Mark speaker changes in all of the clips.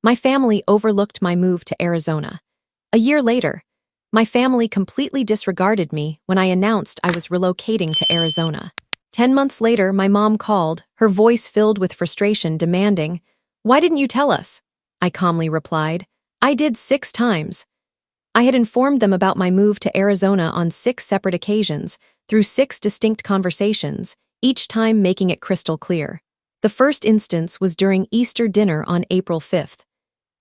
Speaker 1: My family overlooked my move to Arizona. A year later, my family completely disregarded me when I announced I was relocating to Arizona. 10 months later, my mom called, her voice filled with frustration, demanding, "Why didn't you tell us?" I calmly replied, "I did 6 times." I had informed them about my move to Arizona on 6 separate occasions, through 6 distinct conversations, each time making it crystal clear. The first instance was during Easter dinner on April 5th.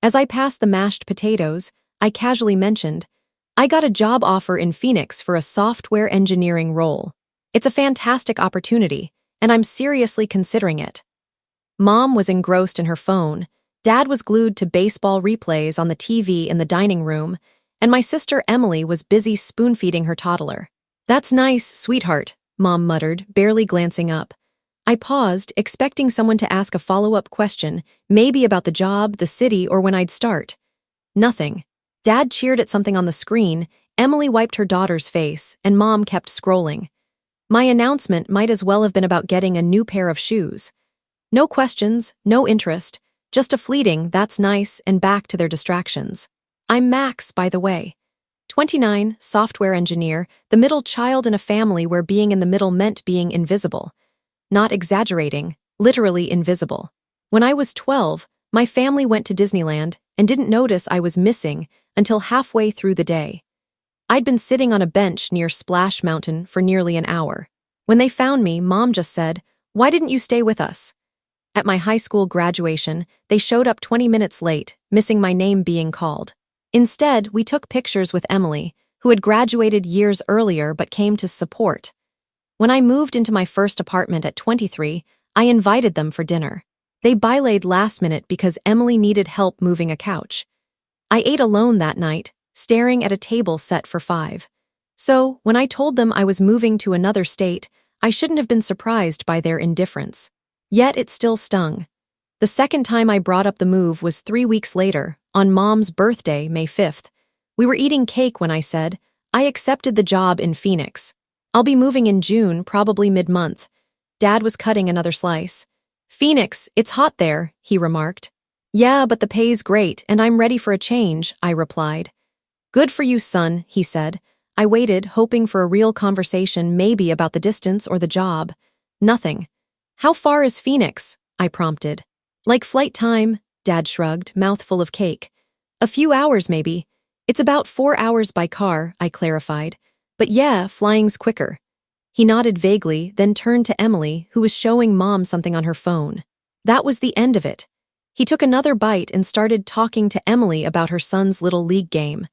Speaker 1: As I passed the mashed potatoes, I casually mentioned, "I got a job offer in Phoenix for a software engineering role. It's a fantastic opportunity, and I'm seriously considering it." Mom was engrossed in her phone, Dad was glued to baseball replays on the TV in the dining room, and my sister Emily was busy spoon-feeding her toddler. "That's nice, sweetheart," Mom muttered, barely glancing up. I paused, expecting someone to ask a follow-up question, maybe about the job, the city, or when I'd start. Nothing. Dad cheered at something on the screen, Emily wiped her daughter's face, and Mom kept scrolling. My announcement might as well have been about getting a new pair of shoes. No questions, no interest, just a fleeting "that's nice" and back to their distractions. I'm Max, by the way. 29, software engineer, the middle child in a family where being in the middle meant being invisible. Not exaggerating, literally invisible. When I was 12, my family went to Disneyland and didn't notice I was missing until halfway through the day. I'd been sitting on a bench near Splash Mountain for nearly an hour. When they found me, Mom just said, "Why didn't you stay with us?" At my high school graduation, they showed up 20 minutes late, missing my name being called. Instead, we took pictures with Emily, who had graduated years earlier but came to support. When I moved into my first apartment at 23, I invited them for dinner. They bilayed last minute because Emily needed help moving a couch. I ate alone that night, staring at a table set for 5. So, when I told them I was moving to another state, I shouldn't have been surprised by their indifference. Yet it still stung. The second time I brought up the move was 3 weeks later, on Mom's birthday, May 5th. We were eating cake when I said, "I accepted the job in Phoenix. I'll be moving in June, probably mid-month." Dad was cutting another slice. "Phoenix, it's hot there," he remarked. "Yeah, but the pay's great, and I'm ready for a change," I replied. "Good for you, son," he said. I waited, hoping for a real conversation, maybe about the distance or the job. Nothing. "How far is Phoenix?" I prompted. "Like flight time," Dad shrugged, mouthful of cake. "A few hours, maybe. It's about 4 hours by car," I clarified. "But yeah, flying's quicker." He nodded vaguely, then turned to Emily, who was showing Mom something on her phone. That was the end of it. He took another bite and started talking to Emily about her son's little league game.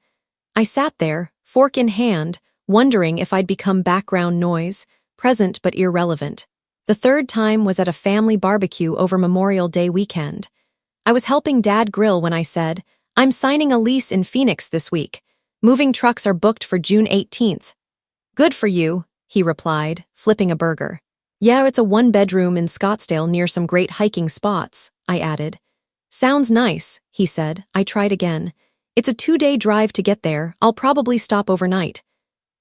Speaker 1: I sat there, fork in hand, wondering if I'd become background noise, present but irrelevant. The third time was at a family barbecue over Memorial Day weekend. I was helping Dad grill when I said, "I'm signing a lease in Phoenix this week. Moving trucks are booked for June 18th. "Good for you," he replied, flipping a burger. "Yeah, it's a 1-bedroom in Scottsdale near some great hiking spots," I added. "Sounds nice," he said. I tried again. "It's a 2-day drive to get there. I'll probably stop overnight."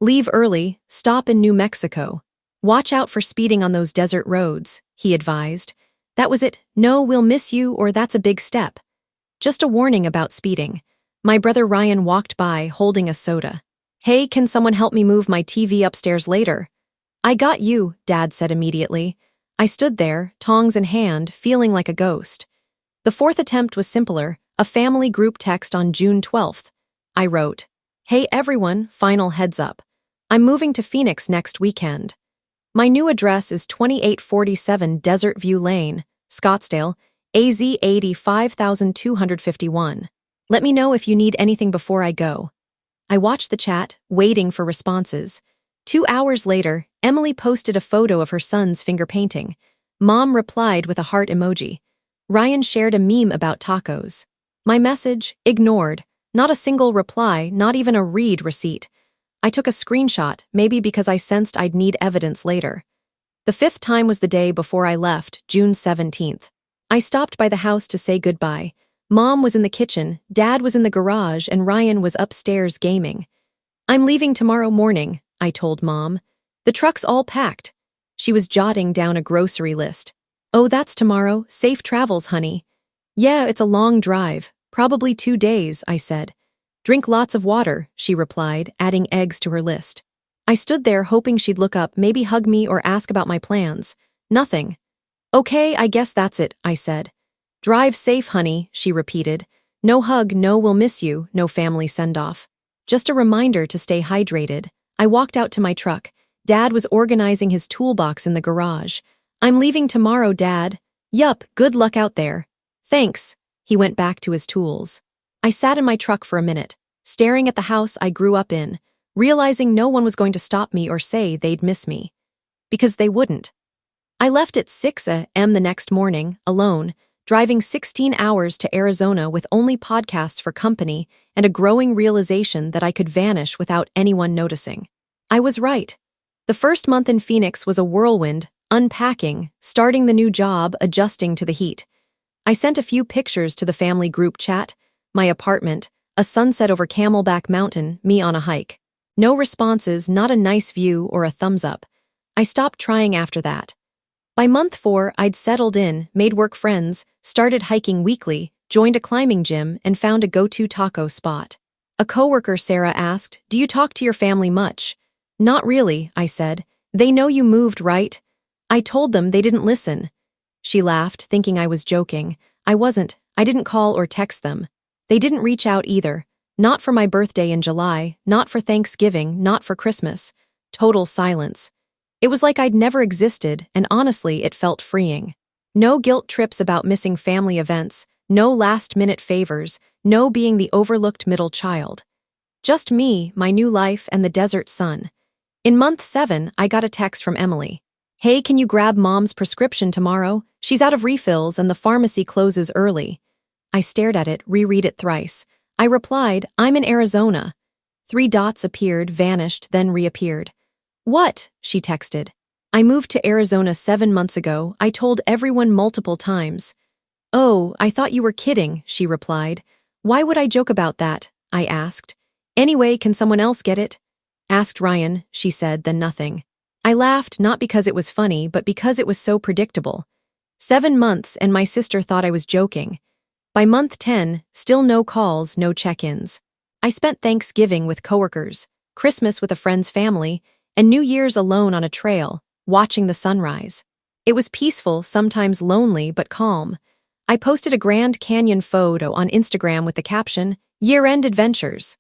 Speaker 1: "Leave early, stop in New Mexico. Watch out for speeding on those desert roads," he advised. That was it. No, "we'll miss you," or "that's a big step." Just a warning about speeding. My brother Ryan walked by, holding a soda. "Hey, can someone help me move my TV upstairs later?" "I got you," Dad said immediately. I stood there, tongs in hand, feeling like a ghost. The fourth attempt was simpler, a family group text on June 12th. I wrote, "Hey everyone, final heads up. I'm moving to Phoenix next weekend. My new address is 2847 Desert View Lane, Scottsdale, AZ 85251. Let me know if you need anything before I go." I watched the chat, waiting for responses. 2 hours later, Emily posted a photo of her son's finger painting. Mom replied with a heart emoji. Ryan shared a meme about tacos. My message, ignored. Not a single reply, not even a read receipt. I took a screenshot, maybe because I sensed I'd need evidence later. The 5th time was the day before I left, June 17th. I stopped by the house to say goodbye. Mom was in the kitchen, Dad was in the garage, and Ryan was upstairs gaming. "I'm leaving tomorrow morning," I told Mom. "The truck's all packed." She was jotting down a grocery list. "Oh, that's tomorrow. Safe travels, honey." "Yeah, it's a long drive," Probably 2 days, I said. Drink lots of water, she replied, adding eggs to her list. I stood there hoping she'd look up, maybe hug me or ask about my plans. Nothing. Okay, I guess that's it, I said. Drive safe, honey, she repeated. No hug, no we'll miss you, no family send-off. Just a reminder to stay hydrated. I walked out to my truck. Dad was organizing his toolbox in the garage. I'm leaving tomorrow, Dad. Yup, good luck out there. Thanks. He went back to his tools. I sat in my truck for a minute, staring at the house I grew up in, realizing no one was going to stop me or say they'd miss me. Because they wouldn't. I left at 6 a.m. the next morning, alone, driving 16 hours to Arizona with only podcasts for company and a growing realization that I could vanish without anyone noticing. I was right. The first month in Phoenix was a whirlwind, unpacking, starting the new job, adjusting to the heat. I sent a few pictures to the family group chat, my apartment, a sunset over Camelback Mountain, me on a hike. No responses, not a nice view or a thumbs up. I stopped trying after that. By month 4, I'd settled in, made work friends, started hiking weekly, joined a climbing gym, and found a go-to taco spot. A coworker, Sarah, asked, "Do you talk to your family much?" "Not really," I said. "They know you moved, right?" I told them. They didn't listen. She laughed, thinking I was joking. I wasn't. I didn't call or text them. They didn't reach out either. Not for my birthday in July, not for Thanksgiving, not for Christmas. Total silence. It was like I'd never existed, and honestly, it felt freeing. No guilt trips about missing family events, no last-minute favors, no being the overlooked middle child. Just me, my new life, and the desert sun. In month 7, I got a text from Emily. "Hey, can you grab Mom's prescription tomorrow? She's out of refills and the pharmacy closes early." I stared at it, reread it thrice. I replied, "I'm in Arizona." 3 dots appeared, vanished, then reappeared. "What?" she texted. "I moved to Arizona 7 months ago. I told everyone multiple times." "Oh, I thought you were kidding," she replied. "Why would I joke about that?" I asked. "Anyway, can someone else get it?" "Asked Ryan," she said, then nothing. I laughed, not because it was funny, but because it was so predictable. 7 months, and my sister thought I was joking. By month 10, still no calls, no check-ins. I spent Thanksgiving with coworkers, Christmas with a friend's family, and New Year's alone on a trail, watching the sunrise. It was peaceful, sometimes lonely, but calm. I posted a Grand Canyon photo on Instagram with the caption, "Year-end adventures."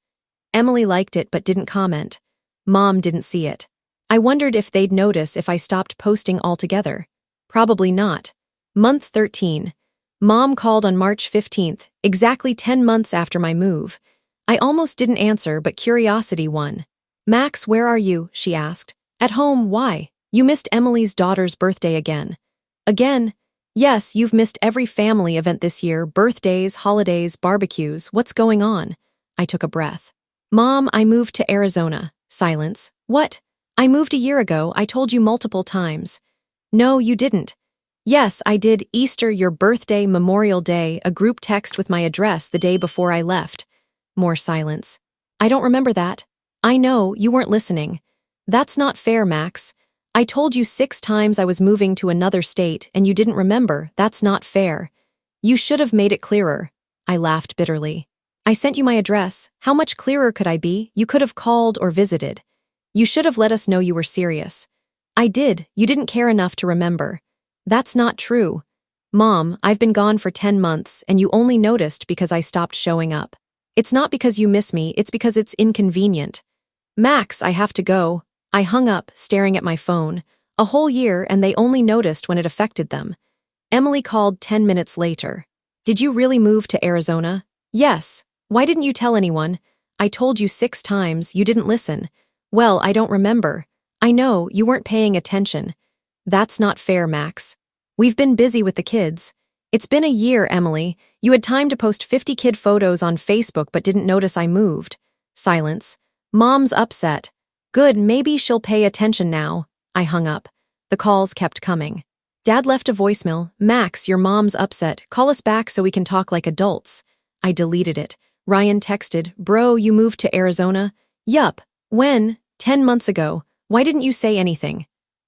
Speaker 1: Emily liked it but didn't comment. Mom didn't see it. I wondered if they'd notice if I stopped posting altogether. Probably not. Month 13. Mom called on March 15th, exactly 10 months after my move. I almost didn't answer, but curiosity won. "Max, where are you?" she asked. "At home, why? You missed Emily's daughter's birthday again." "Again?" "Yes, you've missed every family event this year, birthdays, holidays, barbecues. What's going on?" I took a breath. "Mom, I moved to Arizona." Silence. "What?" "I moved a year ago. I told you multiple times." "No, you didn't." "Yes, I did. Easter, your birthday, Memorial Day, a group text with my address the day before I left." More silence. "I don't remember that." "I know, you weren't listening." "That's not fair, Max. I told you 6 times I was moving to another state and you didn't remember. That's not fair. You should have made it clearer." I laughed bitterly. "I sent you my address. How much clearer could I be? You could have called or visited. You should have let us know you were serious." "I did. You didn't care enough to remember." "That's not true." "Mom, I've been gone for 10 months and you only noticed because I stopped showing up. It's not because you miss me, it's because it's inconvenient." "Max, I have to go." I hung up, staring at my phone. A whole year, and they only noticed when it affected them. Emily called 10 minutes later. "Did you really move to Arizona?" "Yes." "Why didn't you tell anyone?" "I told you 6 times, you didn't listen." "Well, I don't remember." "I know, you weren't paying attention." "That's not fair, Max. We've been busy with the kids." "It's been a year, Emily. You had time to post 50 kid photos on Facebook but didn't notice I moved." Silence. "Mom's upset." "Good, maybe she'll pay attention now." I hung up. The calls kept coming. Dad left a voicemail. "Max, your mom's upset. Call us back so we can talk like adults." I deleted it. Ryan texted, "Bro, you moved to Arizona?" "Yup." "When?" 10 months ago. "Why didn't you say anything?"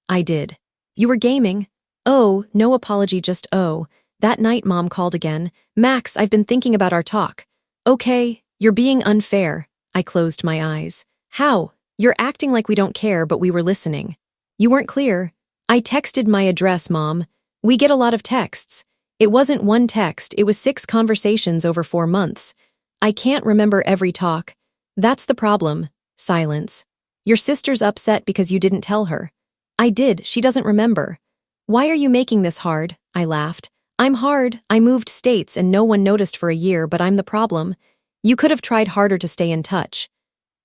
Speaker 1: I did. "You were gaming?" "Oh, no apology, just oh." That night, Mom called again. Max, I've been thinking about our talk. Okay, you're being unfair. I closed my eyes. How? You're acting like we don't care, but we were listening. You weren't clear. I texted my address, Mom. We get a lot of texts. It wasn't one text, it was 6 conversations over 4 months. I can't remember every talk. That's the problem. Silence. Your sister's upset because you didn't tell her. I did, she doesn't remember. Why are you making this hard? I laughed. I'm hard. I moved states and no one noticed for a year, but I'm the problem. You could have tried harder to stay in touch.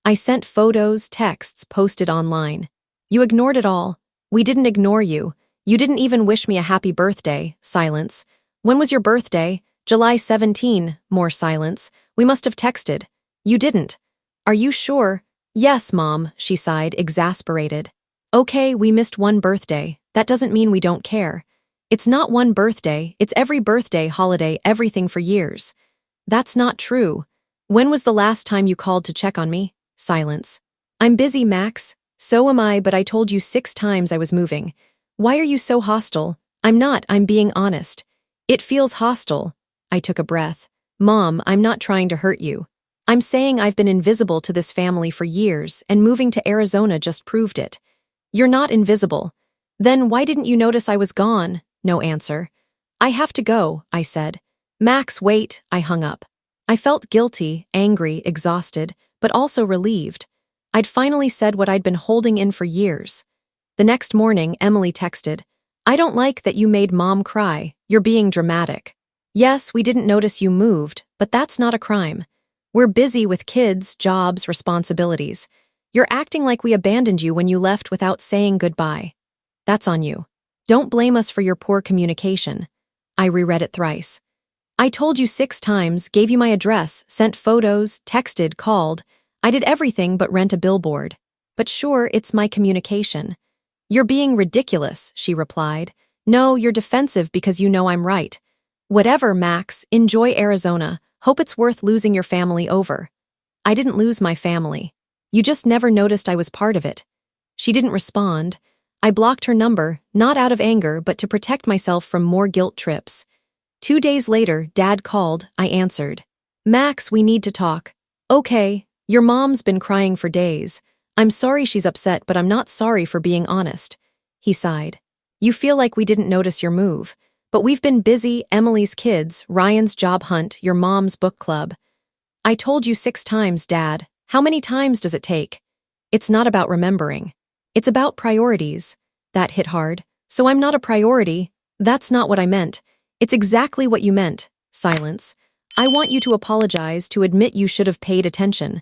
Speaker 1: I sent photos, texts, posted online. You ignored it all. We didn't ignore you. You didn't even wish me a happy birthday. Silence. When was your birthday? July 17. More silence. We must have texted. You didn't. Are you sure? Yes, Mom, she sighed, exasperated. Okay, we missed one birthday. That doesn't mean we don't care. It's not one birthday, it's every birthday, holiday, everything for years. That's not true. When was the last time you called to check on me? Silence. I'm busy, Max. So am I, but I told you 6 times I was moving. Why are you so hostile? I'm not, I'm being honest. It feels hostile. I took a breath. Mom, I'm not trying to hurt you. I'm saying I've been invisible to this family for years, and moving to Arizona just proved it. You're not invisible. Then why didn't you notice I was gone? No answer. I have to go, I said. Max, wait, I hung up. I felt guilty, angry, exhausted, but also relieved. I'd finally said what I'd been holding in for years. The next morning, Emily texted, I don't like that you made Mom cry. You're being dramatic. Yes, we didn't notice you moved, but that's not a crime. We're busy with kids, jobs, responsibilities. You're acting like we abandoned you when you left without saying goodbye. That's on you. Don't blame us for your poor communication. I reread it thrice. I told you 6 times, gave you my address, sent photos, texted, called. I did everything but rent a billboard. But sure, it's my communication. You're being ridiculous, she replied. No, you're defensive because you know I'm right. Whatever, Max, enjoy Arizona. Hope it's worth losing your family over. I didn't lose my family. You just never noticed I was part of it. She didn't respond. I blocked her number, not out of anger, but to protect myself from more guilt trips. 2 days later, Dad called. I answered. Max, we need to talk. Okay, your mom's been crying for days. I'm sorry she's upset, but I'm not sorry for being honest. He sighed. You feel like we didn't notice your move. But we've been busy, Emily's kids, Ryan's job hunt, your mom's book club. I told you 6 times, Dad. How many times does it take? It's not about remembering. It's about priorities. That hit hard. So I'm not a priority. That's not what I meant. It's exactly what you meant. Silence. I want you to apologize, to admit you should have paid attention.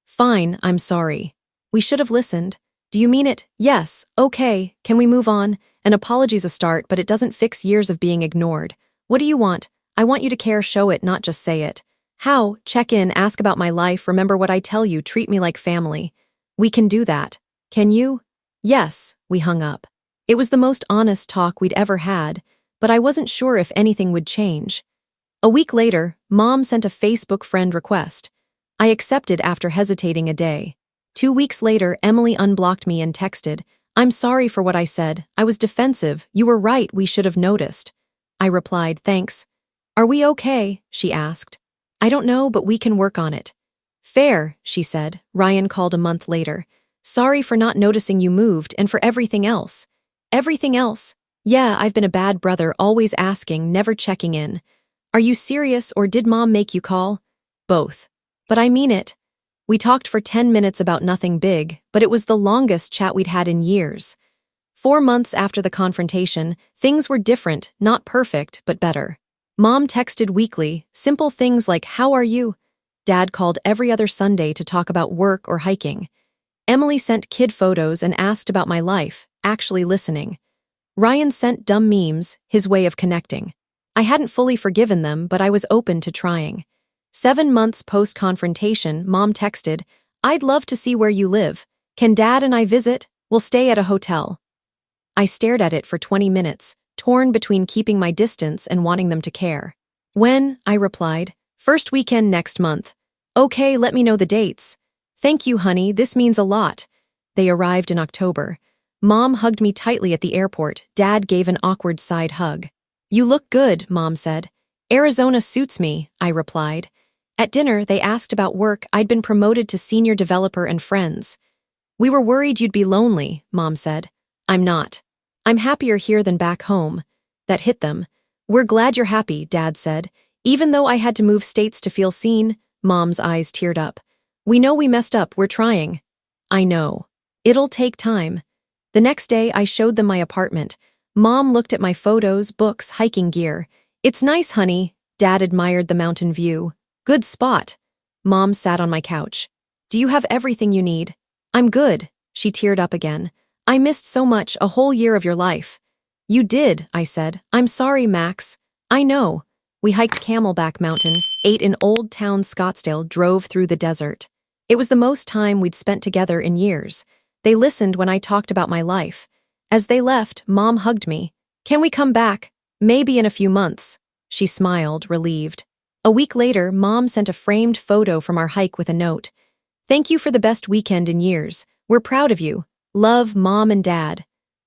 Speaker 1: Fine, I'm sorry. We should have listened. Do you mean it? Yes. Okay. Can we move on? An apology's a start, but it doesn't fix years of being ignored. What do you want? I want you to care, show it, not just say it. How? Check in, ask about my life, remember what I tell you, treat me like family. We can do that. Can you? Yes. We hung up. It was the most honest talk we'd ever had, but I wasn't sure if anything would change. A week later, Mom sent a Facebook friend request. I accepted after hesitating a day. 2 weeks later, Emily unblocked me and texted, I'm sorry for what I said. I was defensive. You were right. We should have noticed. I replied, thanks. Are we okay? She asked. I don't know, but we can work on it. Fair, she said. Ryan called a month later. Sorry for not noticing you moved and for everything else. Everything else? Yeah, I've been a bad brother, always asking, never checking in. Are you serious or did Mom make you call? Both. But I mean it. We talked for 10 minutes about nothing big, but it was the longest chat we'd had in years. 4 months after the confrontation, things were different, not perfect, but better. Mom texted weekly, simple things like, how are you? Dad called every other Sunday to talk about work or hiking. Emily sent kid photos and asked about my life, actually listening. Ryan sent dumb memes, his way of connecting. I hadn't fully forgiven them, but I was open to trying. 7 months post-confrontation, Mom texted, I'd love to see where you live. Can Dad and I visit? We'll stay at a hotel. I stared at it for 20 minutes, torn between keeping my distance and wanting them to care. When? I replied. First weekend next month. Okay, let me know the dates. Thank you, honey, this means a lot. They arrived in October. Mom hugged me tightly at the airport. Dad gave an awkward side hug. You look good, Mom said. Arizona suits me, I replied. At dinner, they asked about work. I'd been promoted to senior developer and friends. We were worried you'd be lonely, Mom said. I'm not. I'm happier here than back home. That hit them. We're glad you're happy, Dad said. Even though I had to move states to feel seen, Mom's eyes teared up. We know we messed up, we're trying. I know. It'll take time. The next day, I showed them my apartment. Mom looked at my photos, books, hiking gear. It's nice, honey. Dad admired the mountain view. Good spot. Mom sat on my couch. Do you have everything you need? I'm good. She teared up again. I missed so much, a whole year of your life. You did, I said. I'm sorry, Max. I know. We hiked Camelback Mountain, ate in Old Town Scottsdale, drove through the desert. It was the most time we'd spent together in years. They listened when I talked about my life. As they left, Mom hugged me. Can we come back? Maybe in a few months. She smiled, relieved. A week later, Mom sent a framed photo from our hike with a note. Thank you for the best weekend in years. We're proud of you. Love, Mom and Dad.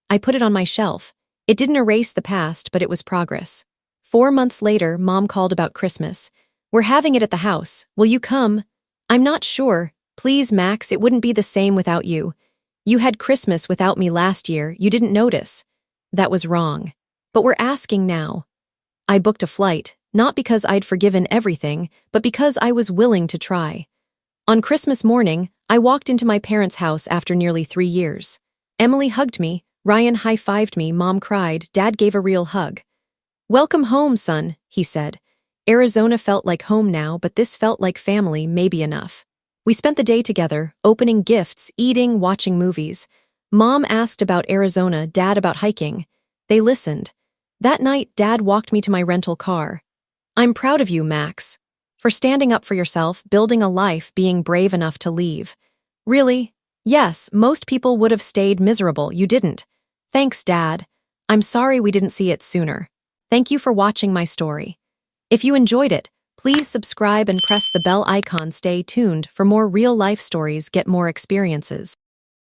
Speaker 1: I put it on my shelf. It didn't erase the past, but it was progress. 4 months later, Mom called about Christmas. We're having it at the house. Will you come? I'm not sure. Please, Max, it wouldn't be the same without you. You had Christmas without me last year. You didn't notice. That was wrong. But we're asking now. I booked a flight, not because I'd forgiven everything, but because I was willing to try. On Christmas morning, I walked into my parents' house after nearly 3 years. Emily hugged me, Ryan high-fived me, Mom cried, Dad gave a real hug. Welcome home, son, he said. Arizona felt like home now, but this felt like family, maybe enough. We spent the day together, opening gifts, eating, watching movies. Mom asked about Arizona, Dad about hiking. They listened. That night, Dad walked me to my rental car. I'm proud of you, Max. For standing up for yourself, building a life, being brave enough to leave. Really? Yes, most people would have stayed miserable. You didn't. Thanks, Dad. I'm sorry we didn't see it sooner. Thank you for watching my story. If you enjoyed it, please subscribe and press the bell icon. Stay tuned for more real-life stories, get more experiences.